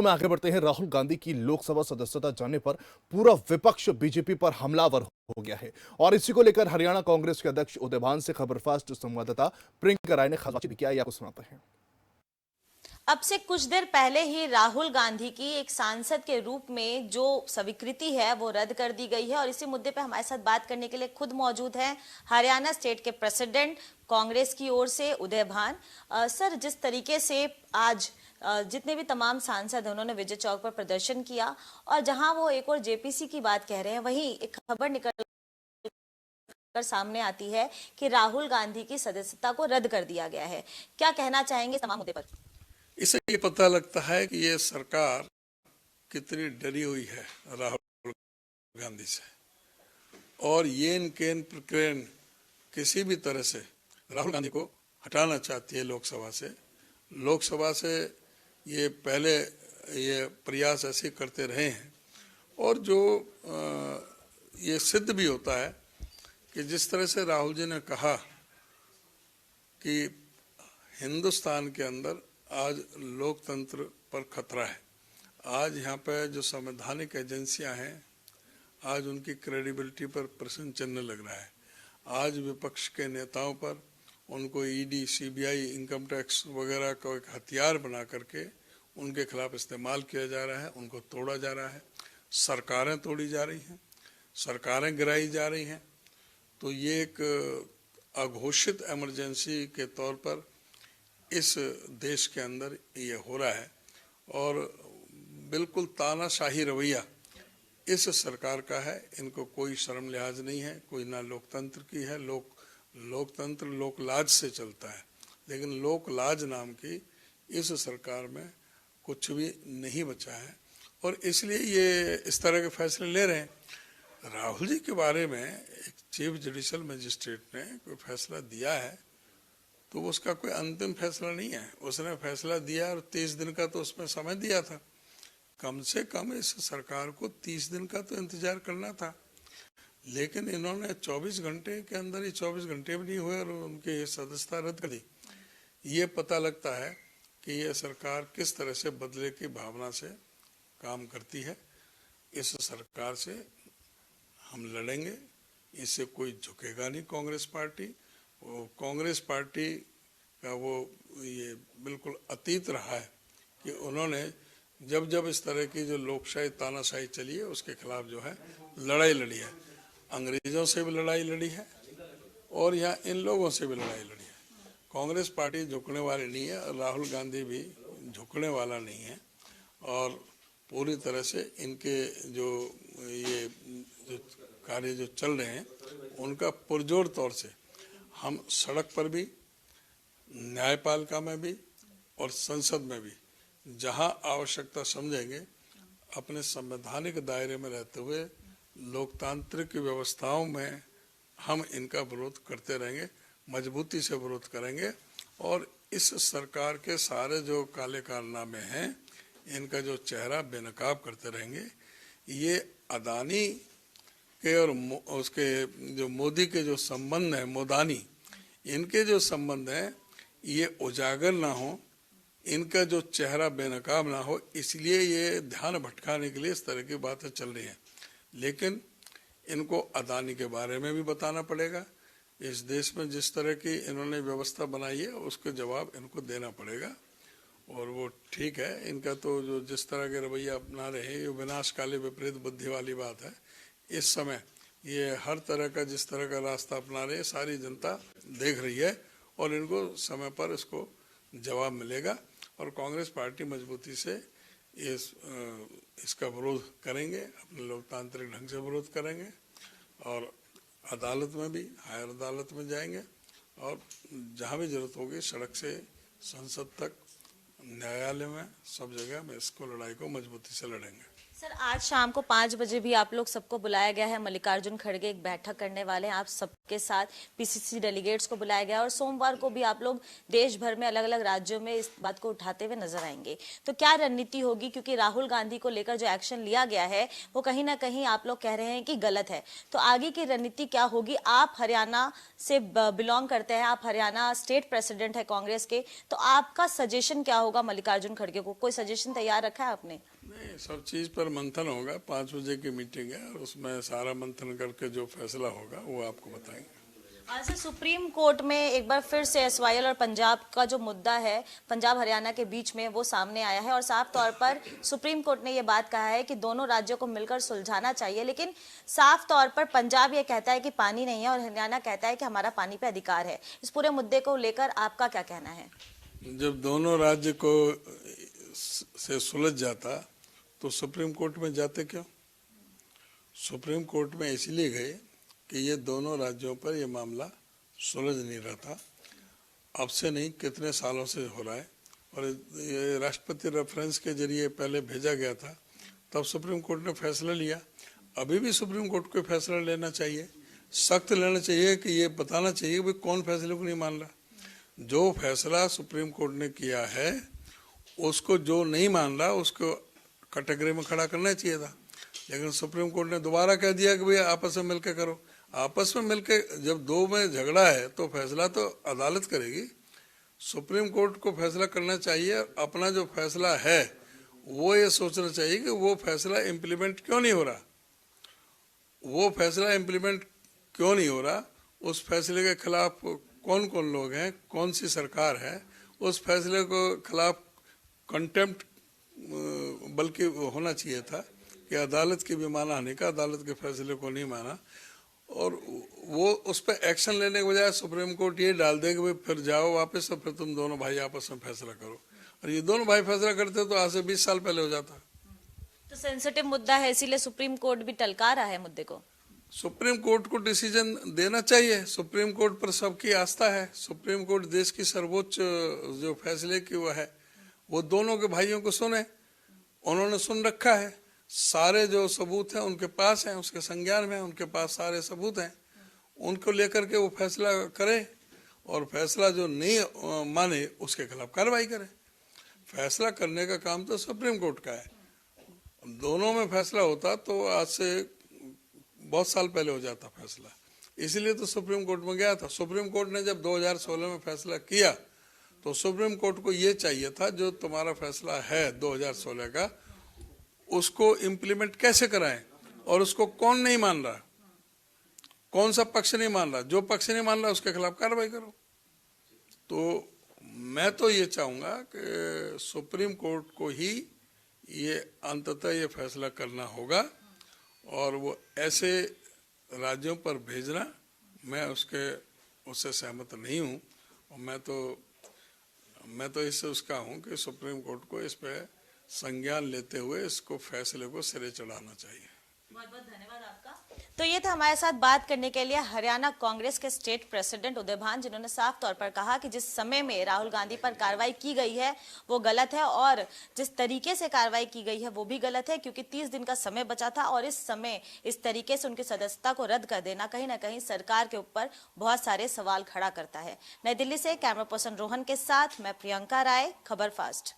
में आगे बढ़ते हैं। राहुल गांधी की लोकसभा सदस्यता जाने पर पूरा विपक्ष बीजेपी पर हमलावर हो गया है और इसी को लेकर हरियाणा कांग्रेस के अध्यक्ष उदयभान से खबरफास्ट संवाददाता प्रियंका राय ने खास बातचीत किया। आपको सुनाते हैं। अब से कुछ देर पहले ही राहुल गांधी की एक सांसद के रूप में जो स्वीकृति है वो रद्द कर दी गई है और इसी मुद्दे पे हमारे साथ बात करने के लिए खुद मौजूद हैं हरियाणा स्टेट के प्रेसिडेंट कांग्रेस की ओर से उदयभान। सर, जिस तरीके से आज जितने भी तमाम सांसद हैं उन्होंने विजय चौक पर प्रदर्शन किया और जहां वो एक और जेपीसी की बात कह रहे हैं, वहीं एक खबर निकल कर सामने आती है कि राहुल गांधी की सदस्यता को रद्द कर दिया गया है। क्या कहना चाहेंगे इस तमाम मुद्दे पर? इससे ये पता लगता है कि ये सरकार कितनी डरी हुई है राहुल गांधी से और येन केन प्रकरण किसी भी तरह से राहुल गांधी को हटाना चाहती है लोकसभा से। लोकसभा से ये पहले ये प्रयास ऐसे करते रहे हैं और जो ये सिद्ध भी होता है कि जिस तरह से राहुल जी ने कहा कि हिंदुस्तान के अंदर आज लोकतंत्र पर खतरा है। आज यहाँ पे जो संवैधानिक एजेंसियां हैं आज उनकी क्रेडिबिलिटी पर प्रश्न चिन्ह लग रहा है। आज विपक्ष के नेताओं पर उनको ईडी, सीबीआई, इनकम टैक्स वगैरह को एक हथियार बना करके उनके खिलाफ इस्तेमाल किया जा रहा है, उनको तोड़ा जा रहा है, सरकारें तोड़ी जा रही हैं, सरकारें गिराई जा रही हैं। तो ये एक अघोषित इमरजेंसी के तौर पर इस देश के अंदर ये हो रहा है और बिल्कुल तानाशाही रवैया इस सरकार का है। इनको कोई शर्म लिहाज नहीं है, कोई ना लोकतंत्र की है। लोकतंत्र लोकलाज से चलता है, लेकिन लोकलाज नाम की इस सरकार में कुछ भी नहीं बचा है और इसलिए ये इस तरह के फैसले ले रहे हैं। राहुल जी के बारे में एक चीफ जुडिशियल मजिस्ट्रेट ने कोई फैसला दिया है तो उसका कोई अंतिम फैसला नहीं है। उसने फैसला दिया और 30 दिन का तो उसमें समय दिया था। कम से कम इस सरकार को 30 दिन का तो इंतजार करना था, लेकिन इन्होंने 24 घंटे के अंदर ही 24 घंटे भी नहीं हुए और उनकी सदस्यता रद्द कर दी। ये पता लगता है कि ये सरकार किस तरह से बदले की भावना से काम करती है। इस सरकार से हम लड़ेंगे, इससे कोई झुकेगा नहीं। कांग्रेस पार्टी, वो कांग्रेस पार्टी का वो ये बिल्कुल अतीत रहा है कि उन्होंने जब जब इस तरह की जो लोकशाही तानाशाही चली है उसके खिलाफ जो है लड़ाई लड़ी है। अंग्रेजों से भी लड़ाई लड़ी है और यहाँ इन लोगों से भी लड़ाई लड़ी है। कांग्रेस पार्टी झुकने वाली नहीं है और राहुल गांधी भी झुकने वाला नहीं है और पूरी तरह से इनके जो ये जो कार्य जो चल रहे हैं उनका पुरजोर तौर से हम सड़क पर भी, न्यायपालिका में भी और संसद में भी जहां आवश्यकता समझेंगे अपने संवैधानिक दायरे में रहते हुए लोकतांत्रिक व्यवस्थाओं में हम इनका विरोध करते रहेंगे, मजबूती से विरोध करेंगे और इस सरकार के सारे जो काले कारनामे हैं इनका जो चेहरा बेनकाब करते रहेंगे। ये अदानी के और उसके जो मोदी के जो संबंध है, मोदानी, इनके जो संबंध हैं ये उजागर ना हो, इनका जो चेहरा बेनकाब ना हो, इसलिए ये ध्यान भटकाने के लिए इस तरह की बातें चल रही हैं। लेकिन इनको अदानी के बारे में भी बताना पड़ेगा। इस देश में जिस तरह की इन्होंने व्यवस्था बनाई है उसके जवाब इनको देना पड़ेगा और वो ठीक है। इनका तो जो जिस तरह के रवैया अपना रहे हैं ये विनाशकाली विपरीत बुद्धि वाली बात है। इस समय ये हर तरह का जिस तरह का रास्ता अपना रहे सारी जनता देख रही है और इनको समय पर इसको जवाब मिलेगा और कांग्रेस पार्टी मजबूती से इसका विरोध करेंगे, अपने लोकतांत्रिक ढंग से विरोध करेंगे और अदालत में भी, हायर अदालत में जाएंगे और जहां भी जरूरत होगी सड़क से संसद तक, न्यायालय में, सब जगह में इसको लड़ाई को मजबूती से लड़ेंगे। सर, आज शाम को 5 बजे भी आप लोग सबको बुलाया गया है। मल्लिकार्जुन खड़गे एक बैठक करने वाले हैं आप सबके साथ। पीसीसी डेलीगेट्स को बुलाया गया है और सोमवार को भी आप लोग देश भर में अलग अलग राज्यों में इस बात को उठाते हुए नजर आएंगे। तो क्या रणनीति होगी, क्योंकि राहुल गांधी को लेकर जो एक्शन लिया गया है वो कहीं ना कहीं आप लोग कह रहे हैं कि गलत है। तो आगे की रणनीति क्या होगी? आप हरियाणा से बिलोंग करते हैं, आप हरियाणा स्टेट प्रेसिडेंट है कांग्रेस के, तो आपका सजेशन क्या होगा मल्लिकार्जुन खड़गे को? कोई सजेशन तैयार रखा है आपने? नहीं, सब चीज पर मंथन होगा। 5 बजे की मीटिंग है और उसमें सारा मंथन करके जो फैसला होगा वो आपको बताएंगे। आज से सुप्रीम कोर्ट में एक बार फिर से एसवाईएल और पंजाब का जो मुद्दा है, पंजाब हरियाणा के बीच में, वो सामने आया है और साफ तौर पर सुप्रीम कोर्ट ने ये बात कहा है कि दोनों राज्यों को मिलकर सुलझाना चाहिए। लेकिन साफ तौर पर पंजाब ये कहता है कि पानी नहीं है और हरियाणा कहता है कि हमारा पानी पे अधिकार है। इस पूरे मुद्दे को लेकर आपका क्या कहना है? जब दोनों राज्य को से सुलझ जाता तो सुप्रीम कोर्ट में जाते क्यों? सुप्रीम कोर्ट में इसलिए गए कि ये दोनों राज्यों पर ये मामला सुलझ नहीं रहा था। अब से नहीं, कितने सालों से हो रहा है और ये राष्ट्रपति रेफरेंस के जरिए पहले भेजा गया था, तब सुप्रीम कोर्ट ने फैसला लिया। अभी भी सुप्रीम कोर्ट को फैसला लेना चाहिए, सख्त लेना चाहिए कि ये बताना चाहिए कि कौन फैसले को नहीं मान रहा। जो फैसला सुप्रीम कोर्ट ने किया है उसको जो नहीं मान रहा उसको कैटेगरी में खड़ा करना चाहिए था। लेकिन सुप्रीम कोर्ट ने दोबारा कह दिया कि भाई आपस में मिलकर करो। आपस में मिलकर जब दो में झगड़ा है तो फैसला तो अदालत करेगी। सुप्रीम कोर्ट को फैसला करना चाहिए। अपना जो फैसला है वो ये सोचना चाहिए कि वो फैसला इम्प्लीमेंट क्यों नहीं हो रहा, वो फैसला इम्प्लीमेंट क्यों नहीं हो रहा, उस फैसले के खिलाफ कौन कौन लोग हैं, कौन सी सरकार है, उस फैसले को खिलाफ कंटेम्प्ट बल्कि होना चाहिए था कि अदालत की भी माना नहीं का, अदालत के फैसले को नहीं माना और वो उस पर एक्शन लेने के बजाय सुप्रीम कोर्ट ये डाल दे कि भाई फिर जाओ वापस और फिर तुम दोनों भाई आपस में फैसला करो। और ये दोनों भाई फैसला करते तो आज से 20 साल पहले हो जाता। तो सेंसिटिव मुद्दा है, इसीलिए सुप्रीम कोर्ट भी टलका रहा है मुद्दे को। सुप्रीम कोर्ट को डिसीजन देना चाहिए। सुप्रीम कोर्ट पर सबकी आस्था है। सुप्रीम कोर्ट देश की सर्वोच्च जो फैसले की वो है, वो दोनों के भाइयों को सुने, उन्होंने सुन रखा है। सारे जो सबूत हैं उनके पास हैं, उसके संज्ञान में उनके पास सारे सबूत हैं, उनको लेकर के वो फैसला करे और फैसला जो नहीं माने उसके खिलाफ कार्रवाई करे। फैसला करने का काम तो सुप्रीम कोर्ट का है। दोनों में फैसला होता तो आज से बहुत साल पहले हो जाता फैसला। इसलिए तो सुप्रीम कोर्ट में गया था। सुप्रीम कोर्ट ने जब 2016 में फैसला किया तो सुप्रीम कोर्ट को ये चाहिए था जो तुम्हारा फैसला है 2016 का उसको इम्प्लीमेंट कैसे कराएं और उसको कौन नहीं मान रहा, कौन सा पक्ष नहीं मान रहा। जो पक्ष नहीं मान रहा उसके खिलाफ कार्रवाई करो। तो मैं तो ये चाहूंगा कि सुप्रीम कोर्ट को ही ये अंततः ये फैसला करना होगा और वो ऐसे राज्यों पर भेजना, मैं उससे सहमत नहीं हूँ। और मैं तो इससे उसका हूँ कि सुप्रीम कोर्ट को इस पे संज्ञान लेते हुए इसको फैसले को सिरे चढ़ाना चाहिए। बहुत बहुत धन्यवाद आपका। तो ये था हमारे साथ बात करने के लिए हरियाणा कांग्रेस के स्टेट प्रेसिडेंट उदय भान, जिन्होंने साफ तौर पर कहा कि जिस समय में राहुल गांधी पर कार्रवाई की गई है वो गलत है और जिस तरीके से कार्रवाई की गई है वो भी गलत है, क्योंकि 30 दिन का समय बचा था और इस समय इस तरीके से उनकी सदस्यता को रद्द कर देना कहीं ना कहीं सरकार के ऊपर बहुत सारे सवाल खड़ा करता है। नई दिल्ली से कैमरा पर्सन रोहन के साथ मैं प्रियंका राय, खबर फास्ट।